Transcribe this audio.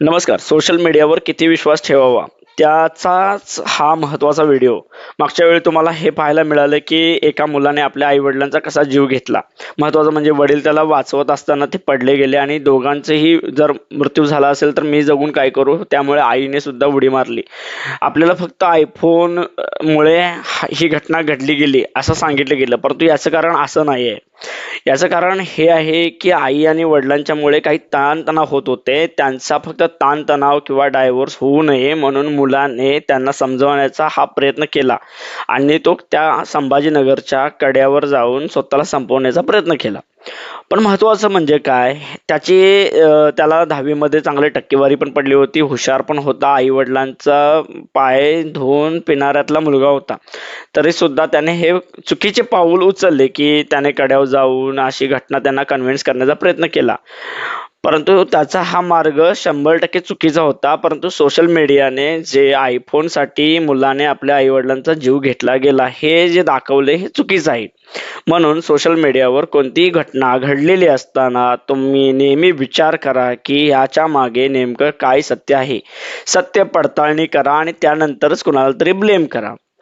नमस्कार. सोशल मीडियावर किती विश्वास ठेवावा? त्याचाच हा महत्त्वाचा व्हिडिओ. मागच्या वेळी तुम्हाला हे पाहायला मिळालं, की एका मुलाने आपल्या आई-वडिलांचा कसा जीव घेतला. महत्त्वाचं म्हणजे वडील त्याला वाचवत असताना ते पडले गेले आणि दोघांचेही जर मृत्यू झाला असेल, तर मी जगून काय करू? त्यामुळे आईने सुद्धा उडी मारली. आपल्याला फक्त iPhone मुळे ही घटना घडली गेली असं सांगितलं गेलं. परंतु याचं कारण असं नाहीये. याचं कारण हे आहे, की आई आणि वडिलांच्यामुळे काही ताणतणाव होत होते. त्यांचा फक्त ताणतणाव किंवा डायव्होर्स होऊ नये म्हणून मुलाने त्यांना समजवण्याचा हा प्रयत्न केला आणि तो त्या संभाजीनगरच्या कड्यावर जाऊन स्वतःला संपवण्याचा प्रयत्न केला. पण महत्त्वाचं म्हणजे काय, त्याला 10वी मध्ये चांगली टक्केवारी पण पडली होती, हुशार पण होता, आई-वडिलांचा पाय धुवून पिणाऱ्यातला मुलगा होता. तरीसुद्धा त्याने हे चुकीचे पाऊल उचलले, की त्याने कड्यावर जाऊन अशी घटना त्यांना कन्व्हिन्स करण्याचा प्रयत्न केला. परंतु त्याचा हा मार्ग 100% चुकीचा होता. परंतु सोशल मीडियाने जे iPhoneसाठी मुलाने आपल्या आई-वडिलांचा जीव घेतला गेला, हे जे दाखवले हे चुकीचं आहे. म्हणून सोशल मीडियावर कोणतीही घटना घडलेली असताना तुम्ही नेहमी विचार करा, की याच्या मागे नेमकं काय सत्य आहे. सत्य पडताळणी करा आणि त्यानंतरच कुणाला तरी ब्लेम करा.